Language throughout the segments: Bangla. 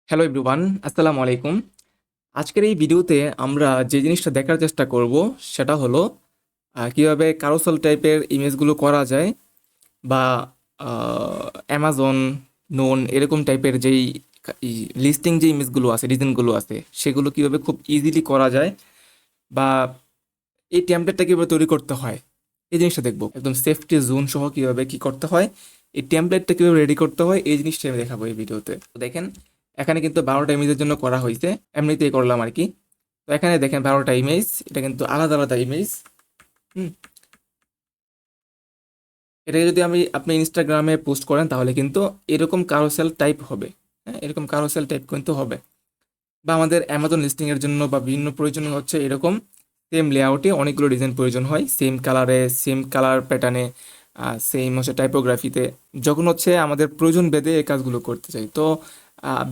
হ্যালো এভরিওয়ান, আসসালামু আলাইকুম। আজকের এই ভিডিওতে আমরা যে জিনিসটা দেখার চেষ্টা করব সেটা হলো কিভাবে কারুসেল টাইপের ইমেজগুলো করা যায় বা অ্যামাজন, নোন এরকম টাইপের যেই লিস্টিং যে ইমেজগুলো আছে, ডিজাইনগুলো আছে সেগুলো কিভাবে খুব ইজিলি করা যায় বা এই টেমপ্লেটটা কিভাবে তৈরি করতে হয় এই জিনিসটা দেখবো। একদম সেফটি জোন সহ কিভাবে কি করতে হয়, এই টেমপ্লেটটা কিভাবে রেডি করতে হয় এই জিনিসটা আমি দেখাবো এই ভিডিওতে। তো দেখেন এখানে কিন্তু 12টা ইমেজের জন্য করা হয়েছে, এমনিতেই করলাম আর কি। তো এখানে দেখেন 12টা ইমেজ, এটা কিন্তু আলাদা আলাদা ইমেজ। হুম এটাকে যদি আপনি ইনস্টাগ্রামে পোস্ট করেন তাহলে কিন্তু এরকম কারোসেল টাইপ হবে। হ্যাঁ, এরকম কারোসেল টাইপ কিন্তু হবে। বা আমাদের অ্যামাজন লিস্টিং এর জন্য বা বিভিন্ন প্রয়োজনে হচ্ছে এরকম সেম লেআউটে অনেকগুলো ডিজাইন প্রয়োজন হয়, সেম কালারে, সেম কালার প্যাটার্নে, সেম হচ্ছে টাইপোগ্রাফিতে। যখন হচ্ছে আমাদের প্রয়োজন ভেদে এই কাজগুলো করতে চাই। তো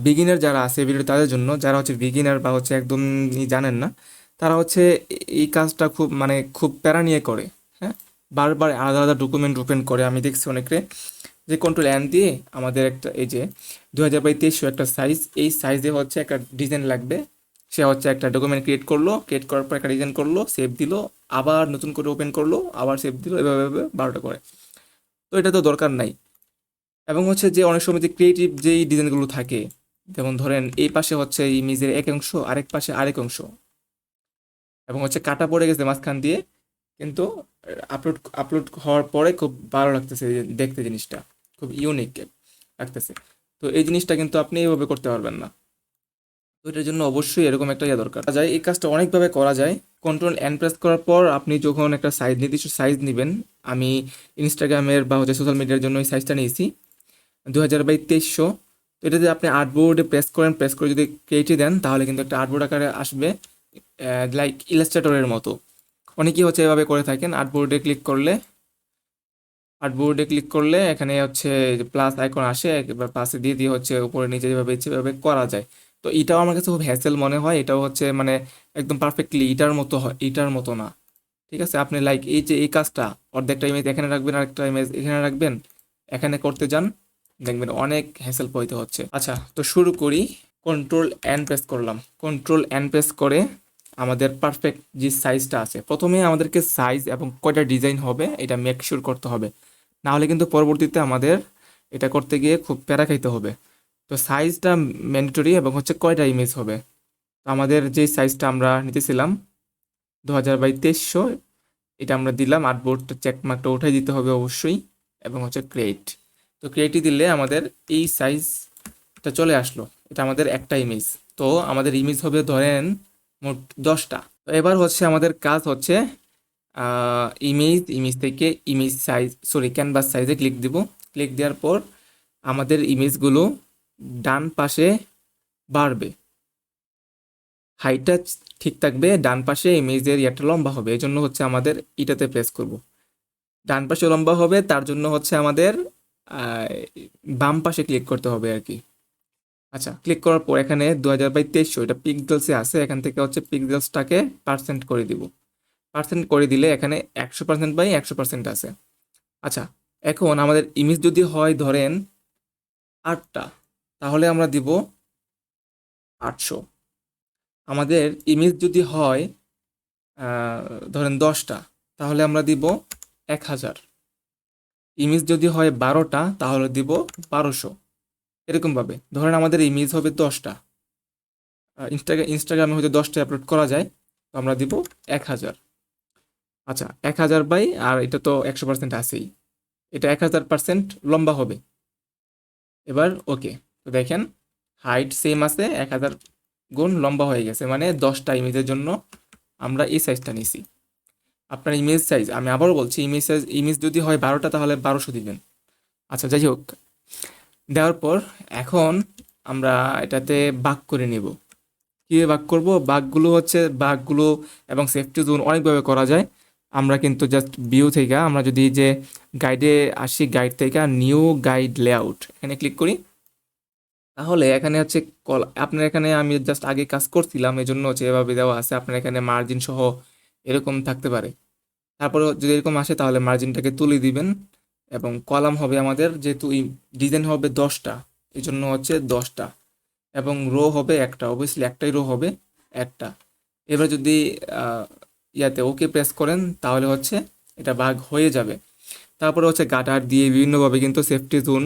বিগিনার যারা আছে ভিডিও তাদের জন্য, যারা হচ্ছে বিগিনার বা হচ্ছে একদমই জানেন না, তারা হচ্ছে এই কাজটা খুব প্যারা নিয়ে করে। হ্যাঁ, বারবার আলাদা আলাদা ডকুমেন্ট ওপেন করে, আমি দেখছি অনেকে যে কন্ট্রোল এন দিয়ে আমাদের একটা এই যে 2022 একটা সাইজ, এই সাইজে হচ্ছে একটা ডিজাইন লাগবে। সে হচ্ছে একটা ডকুমেন্ট ক্রিয়েট করলো, ক্রিয়েট করার পর একটা ডিজাইন করলো, সেভ দিল, আবার নতুন করে ওপেন করলো, আবার সেভ দিল, এভাবে এভাবে 12টা করে। তো এটা তো দরকার নাই। এবং হচ্ছে যে অনেক সময় যে ক্রিয়েটিভ যেই ডিজাইনগুলো থাকে, যেমন ধরেন এই পাশে হচ্ছে ইমেজের এক অংশ, আরেক পাশে আরেক অংশ, এবং হচ্ছে কাটা পড়ে গেছে মাঝখান দিয়ে, কিন্তু আপলোড আপলোড হওয়ার পরে খুব ভালো লাগতেছে দেখতে, জিনিসটা খুব ইউনিক লাগতেছে। তো এই জিনিসটা কিন্তু আপনি এইভাবে করতে পারবেন না। তো এটার জন্য অবশ্যই এরকম একটা ইয়ে দরকার যায়। এই কাজটা অনেকভাবে করা যায়। কন্ট্রোল এন প্রেস করার পর আপনি যখন একটা সাইজ, নির্দিষ্ট সাইজ নেবেন, আমি ইনস্টাগ্রামের বা হচ্ছে সোশ্যাল মিডিয়ার জন্য এই সাইজটা নিয়েছি 2022। তো এটা যদি আপনি আর্টবোর্ডে প্রেস করেন, প্রেস করে যদি কেটে দেন তাহলে কিন্তু একটা আর্টবোর্ড আকারে আসবে, লাইক ইলাস্ট্রেটরের মতো। অনেকেই হচ্ছে এভাবে করে থাকেন। আর্টবোর্ডে ক্লিক করলে এখানে হচ্ছে প্লাস আইকন আসে, এবার পাশে দিয়ে দিয়ে হচ্ছে উপরে নিচে যেভাবে ইচ্ছে সেভাবে করা যায়। তো এটাও আমার কাছে খুব হ্যাসেল মনে হয়। এটাও হচ্ছে একদম পারফেক্টলি এটার মতো হয়, এটার মতো না। ঠিক আছে, আপনি লাইক এই যে এই কাজটা, অর্ধেকটা ইমেজ এখানে রাখবেন, আরেকটা ইমেজ এখানে রাখবেন, এখানে করতে যান, দেখবেন অনেক হ্যাসেল পাইতে হচ্ছে। আচ্ছা, তো শুরু করি। কন্ট্রোল এন প্রেস করলাম, কন্ট্রোল এন প্রেস করে আমাদের পারফেক্ট যে সাইজটা আছে, প্রথমে আমাদেরকে সাইজ এবং কয়টা ডিজাইন হবে এটা মেক শিওর করতে হবে। না হলে কিন্তু পরবর্তীতে আমাদের এটা করতে গিয়ে খুব প্যারা খাইতে হবে। তো সাইজটা ম্যান্ডেটরি, এবং হচ্ছে কয়টা ইমেজ হবে। তো আমাদের যে সাইজটা আমরা নিতেছিলাম 2022, এটা আমরা দিলাম। আর্টবোর্ডটা চেকমার্কটা উঠাই দিতে হবে অবশ্যই, এবং হচ্ছে ক্রিয়েট। তো ক্রিয়েটই দিলে আমাদের এই সাইজটা চলে আসলো। এটা আমাদের একটা ইমেজ। তো আমাদের ইমেজ হবে ধরেন মোট 10টা। তো এবার হচ্ছে আমাদের কাজ হচ্ছে ইমেজ ইমেজ থেকে ইমেজ সাইজ, সরি, ক্যানভাস সাইজে ক্লিক দিব। ক্লিক দেওয়ার পর আমাদের ইমেজগুলো ডান পাশে বাড়বে, হাইটটা ঠিক থাকবে, ডান পাশে ইমেজের ইয়াটা লম্বা হবে। এই জন্য হচ্ছে আমাদের এটাতে প্রেস করব। ডান পাশে লম্বা হবে, তার জন্য হচ্ছে আমাদের আহ, বাম পাশে ক্লিক করতে হবে আর কি। আচ্ছা, ক্লিক করার পর এখানে 2022 এটা পিক্সেলসে আছে, এখান থেকে হচ্ছে পিক্সেলসটাকে পার্সেন্ট করে দিব। পার্সেন্ট করে দিলে এখানে 100%/100% আছে। আচ্ছা, এখন আমাদের ইমেজ যদি হয় ধরেন 8টা, তাহলে আমরা দিব 800। আমাদের ইমেজ যদি হয় ধরেন 10টা, তাহলে আমরা দিব 1000। ইমেজ যদি হয় 12টা, তাহলে দিব 1200। এরকমভাবে ধরেন আমাদের ইমেজ হবে 10টা, ইনস্টাগ্রামে হয়তো 10টা আপলোড করা যায়, তো আমরা দিব 1000। আচ্ছা, 1000 বাই, আর এটা তো 100% আছেই, এটা 1000% লম্বা হবে। এবার ওকে, তো দেখেন হাইট সেম আছে, 1000 গুণ লম্বা হয়ে গেছে, মানে 10টা ইমেজের জন্য আমরা এই সাইজটা নিছি। আপনার ইমেজ সাইজ, আমি আবারও বলছি, ইমেজ যদি হয় 12টা তাহলে 1200 দিবেন। আচ্ছা, যাই হোক, দেওয়ার পর এখন আমরা এটাতে ভাগ করে নিব। কীভাবে ভাগ করব? বাঘগুলো এবং সেফটি জোন অনেকভাবে করা যায়। আমরা কিন্তু জাস্ট ভিউ থেকে, আমরা যদি যে গাইডে আসি, গাইড থেকে নিউ গাইড লেআউট এখানে ক্লিক করি, তাহলে এখানে হচ্ছে আপনার এখানে আমি জাস্ট আগে কাজ করছিলাম এজন্য হচ্ছে এভাবে দেওয়া আছে। আপনার এখানে মার্জিন সহ এরকম থাকতে পারে। তারপরে যদি এরকম আসে তাহলে মার্জিনটাকে তুলে দিবেন, এবং কলাম হবে আমাদের, যেহেতু ডিজাইন হবে 10টা, এই জন্য হচ্ছে 10টা, এবং রো হবে একটা, অবভিয়াসলি একটাই রো হবে একটা। এবার যদি আহ, ইয়াতে ওকে প্রেস করেন তাহলে হচ্ছে এটা ভাগ হয়ে যাবে। তারপরে হচ্ছে গাটার দিয়ে বিভিন্নভাবে কিন্তু সেফটি জোন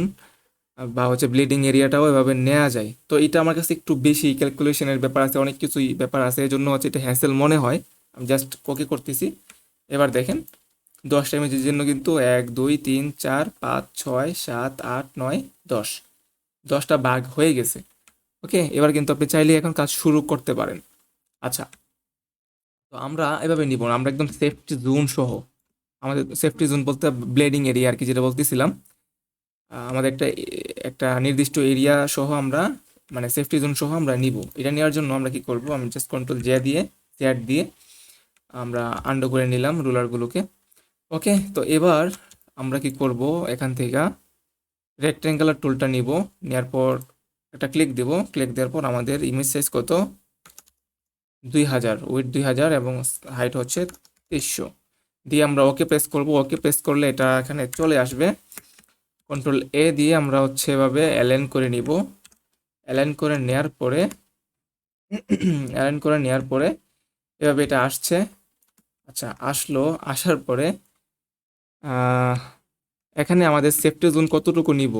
বা হচ্ছে ব্লিডিং এরিয়াটাও এভাবে নেওয়া যায়। তো এটা আমার কাছে একটু বেশি ক্যালকুলেশনের ব্যাপার আছে, অনেক কিছুই ব্যাপার আছে, এই জন্য হচ্ছে এটা হ্যাসেল মনে হয়। আমি জাস্ট ওকে করতেছি। এবার দেখেন 10টা ইমেজের জন্য কিন্তু 1 2 3 4 5 6 7 8 9 10, 10টা ভাগ হয়ে গেছে। ওকে, এবার কিন্তু আপনি চাইলে এখন কাজ শুরু করতে পারেন। আচ্ছা, তো আমরা এভাবে নিব না, আমরা একদম সেফটি জোন সহ, আমাদের সেফটি জোন বলতে ব্লেডিং এরিয়া আর কি, যেটা বলতেছিলাম। আমাদের একটা একটা নির্দিষ্ট এরিয়া সহ আমরা, মানে সেফটি জোন সহ আমরা নিব। এটা নেওয়ার জন্য আমরা কি করব, আমি জাস্ট কন্ট্রোল জে দিয়ে চ্যাট দিয়ে আমরা আন্ডু করে নিলাম রুলারগুলোকে। ওকে, তো এবার আমরা কি করব, এখান থেকে রেক্টেঙ্গুলার টুলটা নিব, নেওয়ার পর একটা ক্লিক দিব, ক্লিক দেওয়ার পর আমাদের ইমেজ সাইজ কত, 2000, উইথ 2000 এবং হাইট হচ্ছে 300 দিয়ে আমরা ওকে প্রেস করব। ওকে প্রেস করলে এটা এখানে চলে আসবে। কন্ট্রোল এ দিয়ে আমরা হচ্ছে এভাবে অ্যালাইন করে নিব। অ্যালাইন করে নেয়ার পরে অ্যালাইন করে নেয়ার পরে এভাবে এটা আসছে। আচ্ছা, আসলো, আসার পরে আহ, এখানে আমাদের সেফটি জোন কতটুকু নিব,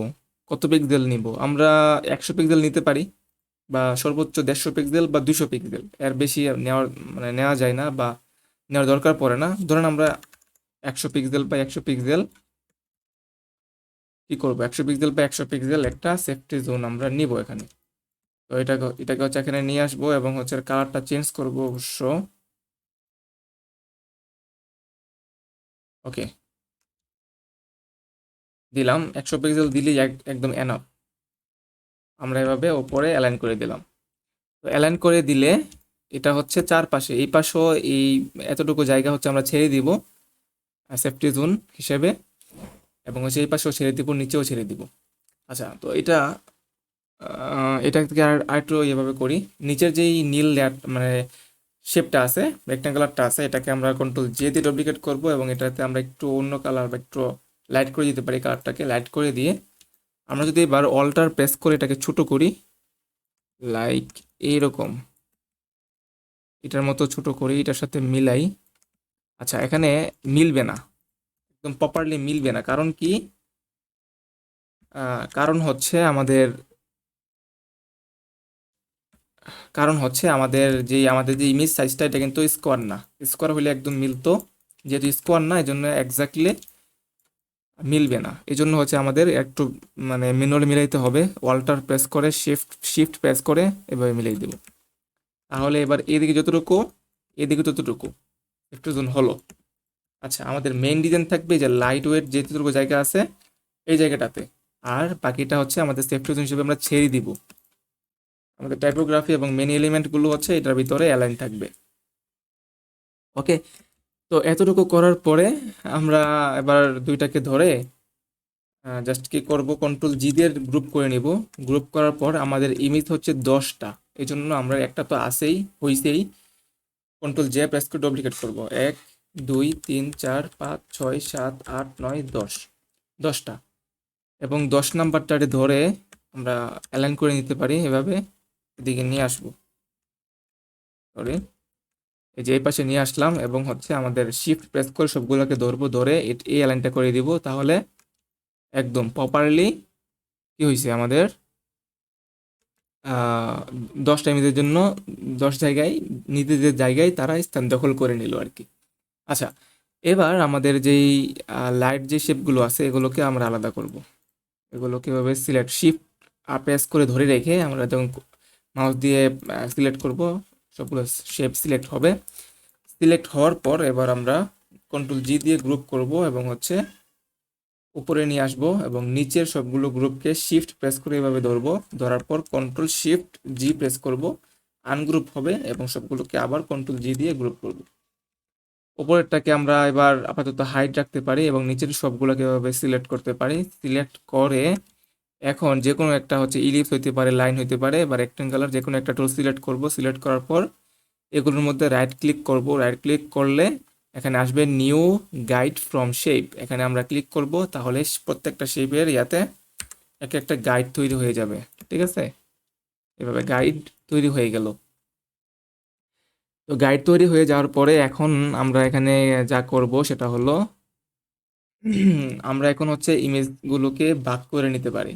কত পিক্সেল নিব, আমরা 100 পিক্সেল নিতে পারি, বা সর্বোচ্চ 150 পিক্সেল বা 200 পিক্সেল, এর বেশি নেওয়ার মানে নেওয়া যায় না বা নেওয়ার দরকার পড়ে না। ধরেন আমরা 100 পিক্সেল বা 100 পিক্সেল কি করবো, 100 পিক্সেল বা 100 পিক্সেল একটা সেফটি জোন আমরা নিব এখানে। তো এটাকে হচ্ছে এখানে নিয়ে আসবো এবং হচ্ছে কালারটা চেঞ্জ করব অবশ্য। ওকে, দিলাম 100 পিক্সেল দিলেই একদম এনাফ। আমরা এভাবে ওপরে অ্যালাইন করে দিলাম। তো অ্যালাইন করে দিলে এটা হচ্ছে চারপাশে, এই পাশেও এই এতটুকু জায়গা হচ্ছে আমরা ছেড়ে দিব সেফটি জোন হিসেবে, এবং হচ্ছে এই পাশেও ছেড়ে দিব, নিচেও ছেড়ে দিব। আচ্ছা, তো এটা থেকে আরেকটু এভাবে করি। নিচের যেই নীল লেয়ার মানে শেপটা আছে, রেক্ট্যাঙ্গুলারটা আছে, এটাকে আমরা কন্ট্রোল জে দিয়ে ডুপ্লিকেট করব এবং এটাতে আমরা একটু অন্য কালার বা একটু লাইট করে দিতে পারি। কালারটাকে লাইট করে দিয়ে আমরা যদি এবার অল্টার প্রেস করে এটাকে ছোট করি, লাইক এইরকম, এটার মতো ছোট করি, এটার সাথে মিলাই। আচ্ছা, এখানে মিলবে না, একদম প্রপারলি মিলবে না, কারণ কি, কারণ হচ্ছে আমাদের আমাদের যে ইমেজ সাইজটা, এটা কিন্তু স্কোয়ার না। স্কোয়ার হলে একদম মিলতো, যেহেতু স্কোয়ার না, এই জন্য এক্স্যাক্টলি মিলবে না। এই জন্য হচ্ছে আমাদের একটু মানে ম্যানুয়ালি মিলাইতে হবে, অল্টার প্রেস করে শিফট শিফট প্রেস করে এভাবে মিলাই দেব। তাহলে এবার এদিকে যতটুকু, এদিকে ততটুকু একটু জোন হলো। আচ্ছা, আমাদের মেইন ডিজাইন থাকবে যে লাইট ওয়েট যেটুকু জায়গা আছে এই জায়গাটাতে, আর বাকিটা হচ্ছে আমাদের সেফটি জোন হিসেবে আমরা ছেড়ে দিব। আমাদের টাইপোগ্রাফি এবং মেন এলিমেন্টগুলো হচ্ছে এটার ভিতরে অ্যালাইন থাকবে। ওকে, তো এতটুকু করার পরে আমরা এবার দুইটাকে ধরে জাস্ট কি করব, কন্ট্রোল জি দিয়ে গ্রুপ করে নিব। গ্রুপ করার পর আমাদের ইমেজ হচ্ছে 10টা, এই জন্য আমরা একটা তো আসেই হইছেই, কন্ট্রোল জে প্রেস করে ডুপ্লিকেট করব। 1 2 3 4 5 6 7 8 9 10, 10টা। এবং 10 নাম্বারটারে ধরে আমরা অ্যালাইন করে নিতে পারি এভাবে, এদিকে নিয়ে আসবো। সরি, এই যে এই পাশে নিয়ে আসলাম এবং হচ্ছে আমাদের শিফট প্রেস করে সবগুলোকে ধরবো, ধরে এই অ্যালাইনটা করে দিব। তাহলে একদম প্রপারলি কি হয়েছে আমাদের, 10টা ইমেজের জন্য 10 জায়গায়, নিজেদের জায়গায় তারা স্থান দখল করে নিল আর কি। আচ্ছা, এবার আমাদের যেই লাইট যে শেপগুলো আছে এগুলোকে আমরা আলাদা করব। এগুলোকে এভাবে সিলেক্ট শিফট প্রেস করে ধরে রেখে আমরা যখন মাউস দিয়ে সিলেক্ট করব, সবগুলো শেপ সিলেক্ট হবে। সিলেক্ট হওয়ার পর এবার আমরা কন্ট্রোল জি দিয়ে গ্রুপ করব এবং হচ্ছে উপরে নিয়ে আসবো, এবং নিচের সবগুলো গ্রুপকে শিফট প্রেস করে এভাবে ধরবো। ধরার পর কন্ট্রোল শিফট জি প্রেস করব, আনগ্রুপ হবে এবং সবগুলোকে আবার কন্ট্রোল জি দিয়ে গ্রুপ করব। উপরেরটাকে আমরা এবার আপাতত হাইট রাখতে পারি এবং নিচের সবগুলোকে এভাবে সিলেক্ট করতে পারি। সিলেক্ট করে এখন যে কোনো একটা হচ্ছে ইলিপস হইতে পারে, লাইন হইতে পারে বা রেক্টেঙ্গুলার, যে কোনো একটা টুল সিলেক্ট করব। সিলেক্ট করার পর এগুলোর মধ্যে রাইট ক্লিক করব। রাইট ক্লিক করলে এখানে আসবে নিউ গাইড ফ্রম শেপ, এখানে আমরা ক্লিক করব। তাহলে প্রত্যেকটা শেপের ইয়াতে এক একটা গাইড তৈরি হয়ে যাবে। ঠিক আছে, এভাবে গাইড তৈরি হয়ে গেল। তো গাইড তৈরি হয়ে যাওয়ার পরে এখন আমরা এখানে যা করব সেটা হলো আমরা এখন হচ্ছে ইমেজগুলোকে ভাগ করে নিতে পারি।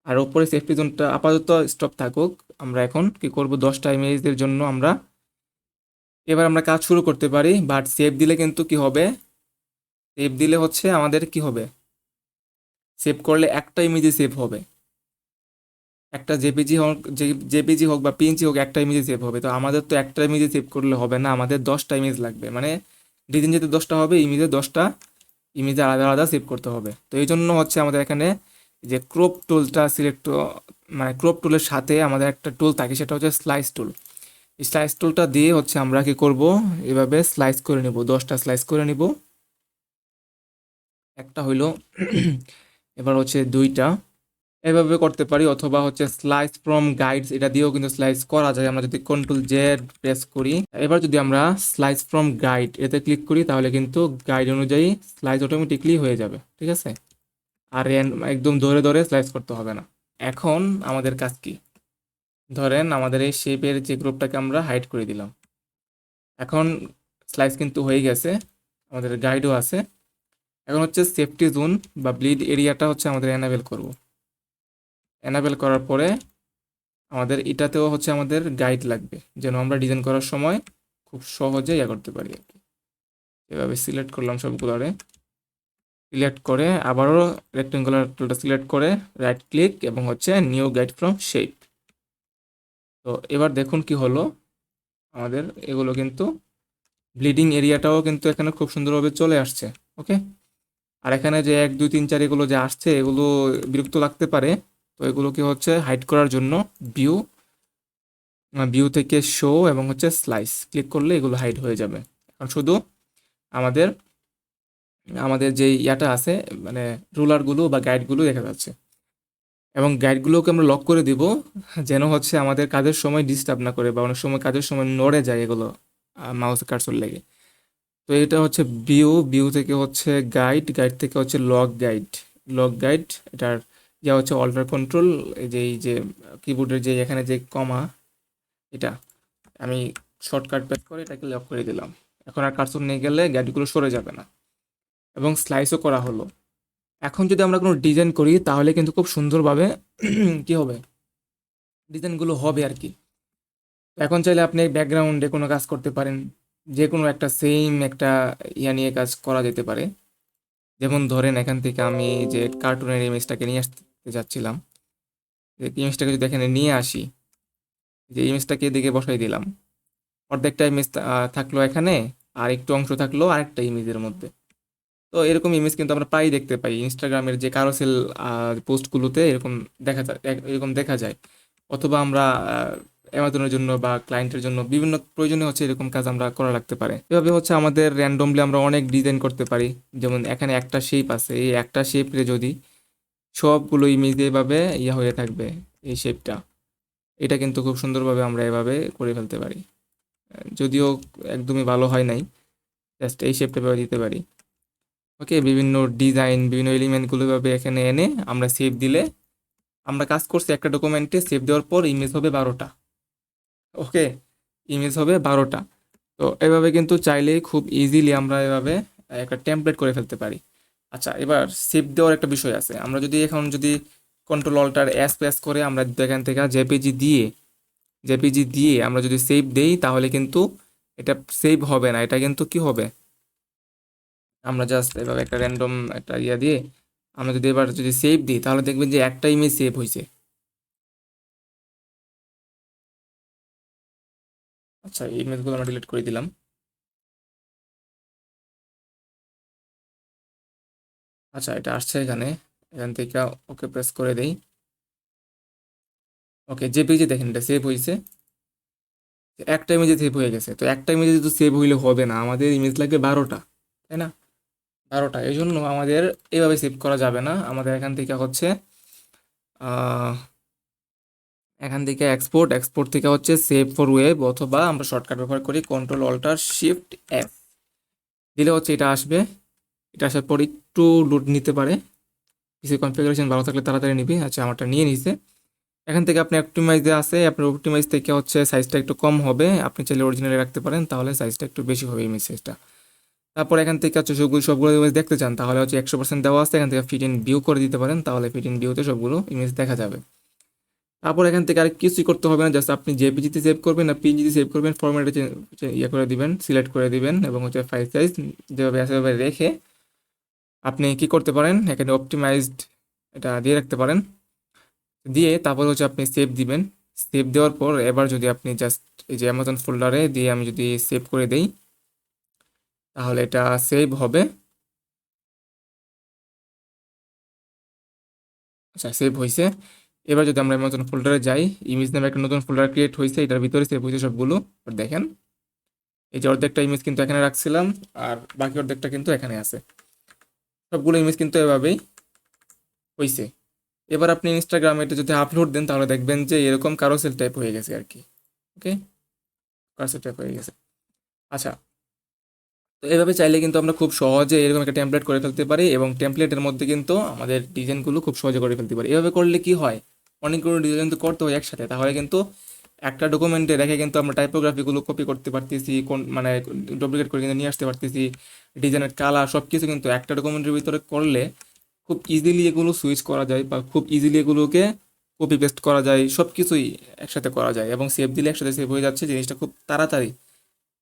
আর ওপরে সেফটি জোনটা আপাতত স্টপ থাকুক। আমরা এখন কি করব, 10টা ইমেজের জন্য আমরা এবার আমরা কাজ শুরু করতে পারি। বাট সেভ দিলে কিন্তু কি হবে, সেভ দিলে হচ্ছে আমাদের কি হবে, সেভ করলে একটা ইমেজে সেভ হবে, একটা জেপিজি হোক, জেপিজি হোক বা পিএনজি হোক, একটা ইমেজে সেভ হবে। তো আমাদের তো একটা ইমেজে সেভ করলে হবে না, আমাদের 10টা ইমেজ লাগবে, মানে ডিজাইন যেতে 10টা হবে, ইমেজে 10টা ইমেজে আলাদা আলাদা সেভ করতে হবে। তো এই জন্য হচ্ছে আমাদের এখানে যে ক্রপ টুলটা সিলেক্ট, মানে ক্রপ টুলের সাথে আমাদের একটা টুল থাকে, সেটা হচ্ছে স্লাইস টুল। এই স্লাইস টুলটা দিয়ে হচ্ছে আমরা কি করব, এভাবে স্লাইস করে নিব, 10টা স্লাইস করে নিব। একটা হইলো এবার হচ্ছে 2টা, এভাবে করতে পারি। অথবা হচ্ছে স্লাইস ফ্রম গাইডস, এটা দিয়েও কিন্তু স্লাইস করা যায় আমরা যদি কন্ট্রোল জেড প্রেস করি। এবার যদি আমরা স্লাইস ফ্রম গাইড এতে ক্লিক করি, তাহলে কিন্তু গাইড অনুযায়ী স্লাইস অটোমেটিকলি হয়ে যাবে, ঠিক আছে। আর একদম ধরে ধরে স্লাইস করতে হবে না। এখন আমাদের কাজ কি, ধরেন আমাদের এই শেপের যে গ্রুপটাকে আমরা হাইড করে দিলাম। এখন স্লাইস কিন্তু হয়ে গেছে, আমাদের গাইডও আছে। এখন হচ্ছে সেফটি জোন বা ব্লিড এরিয়াটা হচ্ছে আমাদের এনাবেল করব। এনাবেল করার পরে আমাদের এটাতেও হচ্ছে আমাদের গাইড লাগবে, যেন আমরা ডিজাইন করার সময় খুব সহজে ইয়া করতে পারি আর কি। এভাবে সিলেক্ট করলাম সবগুলোরে, সিলেক্ট করে আবারও রেক্টেঙ্গুলার টুলটা সিলেক্ট করে রাইট ক্লিক এবং হচ্ছে নিউ গাইড ফ্রম শেপ। তো এবার দেখুন কি হলো, আমাদের এগুলো কিন্তু ব্লিডিং এরিয়াটাও কিন্তু এখানে খুব সুন্দরভাবে চলে আসছে। ওকে, আর এখানে যে 1 2 3 4 এগুলো যে আসছে, এগুলো বিরক্ত লাগতে পারে। তো এগুলোকে হচ্ছে হাইড করার জন্য ভিউ, ভিউ থেকে শো এবং হচ্ছে স্লাইস ক্লিক করলে এগুলো হাইড হয়ে যাবে। এখন শুধু আমাদের আমাদের যে ইয়াটা আছে, মানে রুলারগুলো বা গাইডগুলো দেখা যাচ্ছে। এবং গাইডগুলোকে আমরা লক করে দিব, যেন হচ্ছে আমাদের কাজের সময় ডিস্টার্ব না করে, বা অনেক সময় কাজের সময় নড়ে যায় এগুলো মাউসে কার্সর লেগে। তো এটা হচ্ছে ভিউ, ভিউ থেকে হচ্ছে গাইড, গাইড থেকে হচ্ছে লক গাইড, লক গাইড। এটার যা হচ্ছে অল্টার কন্ট্রোল, এই যে কিবোর্ডের যে এখানে যে কমা, এটা আমি শর্টকাট প্রেস করে এটাকে লক করে দিলাম। এখন আর কার্সর নিয়ে গেলে গাইডগুলো সরে যাবে না। এবং স্লাইসও করা হলো। এখন যদি আমরা কোনো ডিজাইন করি, তাহলে কিন্তু খুব সুন্দরভাবে কি হবে, ডিজাইনগুলো হবে আর কি। এখন চাইলে আপনি ব্যাকগ্রাউন্ডে কোনো কাজ করতে পারেন, যে কোনো একটা সেম একটা ইয়া নিয়ে কাজ করা যেতে পারে। যেমন ধরেন এখান থেকে আমি যে কার্টুনের ইমেজটাকে নিয়ে আসতে যাচ্ছিলাম, ইমেজটাকে যদি এখানে নিয়ে আসি, যে ইমেজটাকে এদিকে বসাই দিলাম, অর্ধেকটা ইমেজ থাকলো এখানে, আর একটু অংশ থাকলো আরেকটা ইমেজের মধ্যে। তো এরকম ইমেজ কিন্তু আমরা প্রায়ই দেখতে পাই ইনস্টাগ্রামের যে কারোসেল পোস্টগুলোতে, এরকম দেখা যায়, এরকম দেখা যায়। অথবা আমরা অ্যামাজনের জন্য বা ক্লায়েন্টের জন্য বিভিন্ন প্রয়োজনে হচ্ছে এরকম কাজ আমরা করা লাগতে পারে। এভাবে হচ্ছে আমাদের র্যান্ডমলি আমরা অনেক ডিজাইন করতে পারি। যেমন এখানে একটা শেপ আছে, এই একটা শেপে যদি সবগুলো ইমেজ এভাবে ইয়া হয়ে থাকবে, এই শেপটা, এটা কিন্তু খুব সুন্দরভাবে আমরা এভাবে করে ফেলতে পারি। যদিও একদমই ভালো হয় নাই, জাস্ট এই শেপটা এভাবে দিতে পারি। ওকে, বিভিন্ন ডিজাইন, বিভিন্ন এলিমেন্টগুলো এভাবে এখানে এনে আমরা সেভ দিলে, আমরা কাজ করছি একটা ডকুমেন্টে, সেভ দেওয়ার পর ইমেজ হবে 12টা। ওকে, ইমেজ হবে 12টা। তো এভাবে কিন্তু চাইলেই খুব ইজিলি আমরা এভাবে একটা টেমপ্লেট করে ফেলতে পারি। আচ্ছা, এবার সেভ দেওয়ার একটা বিষয় আছে। আমরা যদি এখন যদি কন্ট্রোল অল্টার এস প্রেস করে আমরা যদি এখান থেকে জেপিজি দিয়ে আমরা যদি সেভ দেই, তাহলে কিন্তু এটা সেভ হবে না। এটা কিন্তু কি হবে, আমরা জাস্ট এভাবে একটা র্যান্ডম একটা ইয়া দিয়ে আমরা যদি এবার যদি সেভ দিই, তাহলে দেখবেন যে একটা ইমেজ সেভ হয়েছে। আচ্ছা, এই ইমেজগুলো আমরা ডিলিট করে দিলাম। আচ্ছা, এটা আসছে এখানে, এখান থেকে ওকে প্রেস করে দেই। ওকে, জেপিজি দেখেন এটা সেভ হয়েছে, একটা ইমেজে সেভ হয়ে গেছে। তো একটা ইমেজে তো সেভ হইলে হবে না, আমাদের ইমেজ লাগবে 12টা, তাই না? 12টা, এই জন্য আমাদের এইভাবে সেভ করা যাবে না। আমাদের এখান থেকে হচ্ছে আহ, এখান থেকে এক্সপোর্ট, এক্সপোর্ট থেকে হচ্ছে সেভ ফর ওয়েব, অথবা আমরা শর্টকাট ব্যবহার করি কন্ট্রোল অল্টার শিফট এফ দিলে হচ্ছে এটা আসবে। এটা আসার পর একটু লোড নিতে পারে, কিছু কনফিগারেশন ভালো থাকলে তাড়াতাড়ি নিবি। আচ্ছা, আমারটা নিয়ে নিছে। এখান থেকে আপনি অপটিমাইজে আছে, আপনার অপটিমাইজ থেকে হচ্ছে সাইজটা একটু কম হবে, আপনি চাইলে অরিজিনালি রাখতে পারেন, তাহলে সাইজটা একটু বেশি হবে ইমেজ সাইজটা। তারপর এখান থেকে হচ্ছে সবগুলো ইমেজ দেখতে চান, তাহলে হচ্ছে 100% দেওয়া আছে, এখান থেকে ফিট ইন ভিউ করে দিতে পারেন, তাহলে ফিট ইন ভিউতে সবগুলো ইমেজ দেখা যাবে। তারপর এখান থেকে আর কিছুই করতে হবে না, জাস্ট আপনি জেপিজিতে সেভ করবেন না পিএনজিতে সেভ করবেন, ফরম্যাটে ইয়ে করে দিবেন, সিলেক্ট করে দিবেন এবং হচ্ছে ফাইল সাইজ যেভাবে আছে সেভাবে রেখে আপনি কি করতে পারেন, এখানে অপটিমাইজড এটা দিয়ে রাখতে পারেন। দিয়ে তারপর হচ্ছে আপনি সেভ দিবেন। সেভ দেওয়ার পর এবার যদি আপনি জাস্ট এই যে অ্যামাজন ফোল্ডারে দিয়ে আমি যদি সেভ করে দেই, তাহলে এটা সেভ হবে। আচ্ছা, সেভ হয়েছে। এবার যদি আমরা অ্যামাজন ফোল্ডারে যাই, ইমেজ নামে একটা নতুন ফোল্ডার ক্রিয়েট হয়েছে, এটার ভিতরে সেভ হয়েছে সবগুলো। এবার দেখেন এই যে অর্ধেকটা ইমেজ কিন্তু এখানে রাখছিলাম, আর বাকি অর্ধেকটা কিন্তু এখানে আছে। সবগুলো ইমেজ কিন্তু এভাবেই হয়েছে। এবার আপনি ইনস্টাগ্রামে এটা যদি আপলোড দেন, তাহলে দেখবেন যে এরকম কারোসেল টাইপ হয়ে গেছে আর কি। ওকে, কারোসেল টাইপ হয়ে গেছে। আচ্ছা, তো এভাবে চাইলে কিন্তু আমরা খুব সহজে এরকম একটা টেমপ্লেট করে ফেলতে পারি, এবং টেমপ্লেটের মধ্যে কিন্তু আমাদের ডিজাইনগুলো খুব সহজে করে ফেলতে পারি। এভাবে করলে কি হয়, অনেকগুলো ডিজাইন তো করতে হয় একসাথে, তাহলে কিন্তু একটা ডকুমেন্টে রেখে কিন্তু আমরা টাইপোগ্রাফিগুলো কপি করতে পারতেছি, কোন মানে ডুপ্লিকেট করে কিন্তু নিয়ে আসতে পারতেছি, ডিজাইনের কালার সব কিছু কিন্তু একটা ডকুমেন্টের ভিতরে করলে খুব ইজিলি এগুলো সুইচ করা যায়, বা খুব ইজিলি এগুলোকে কপি পেস্ট করা যায়, সব কিছুই একসাথে করা যায়, এবং সেভ দিলে একসাথে সেভ হয়ে যাচ্ছে, জিনিসটা খুব তাড়াতাড়ি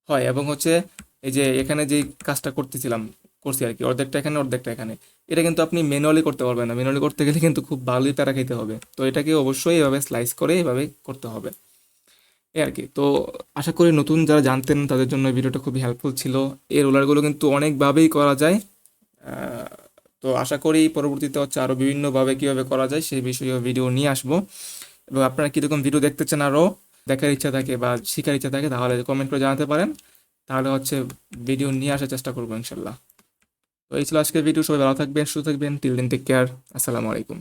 হয়। এবং হচ্ছে এই যে এখানে যে কাজটা করছি আর কি, অর্ধেকটা এখানে অর্ধেকটা এখানে, এটা কিন্তু আপনি ম্যানুয়ালি করতে পারবেন না, ম্যানুয়ালি করতে গেলে কিন্তু খুব ভালোই প্যারা খেতে হবে, তো এটাকে অবশ্যই এভাবে স্লাইস করে এভাবে করতে হবে এই আর কি। তো আশা করি নতুন যারা জানতেন তাদের জন্য এই ভিডিওটা খুবই হেল্পফুল ছিল। এই রোলারগুলো কিন্তু অনেকভাবেই করা যায়। আহ, তো আশা করি পরবর্তীতে হচ্ছে আরও বিভিন্নভাবে কীভাবে করা যায় সেই বিষয়ে ভিডিও নিয়ে আসবো, এবং আপনারা কীরকম ভিডিও দেখতে চান আরও দেখার ইচ্ছা থাকে বা শেখার ইচ্ছা থাকে, তাহলে কমেন্ট করে জানাতে পারেন, তাহলে হচ্ছে ভিডিও নিয়ে আসার চেষ্টা করবো ইনশাল্লাহ। তো এই ছিল আজকের ভিডিও, সবাই ভালো থাকবেন, সুস্থ থাকবেন, টিল দিন টেক কেয়ার, আসসালামু আলাইকুম।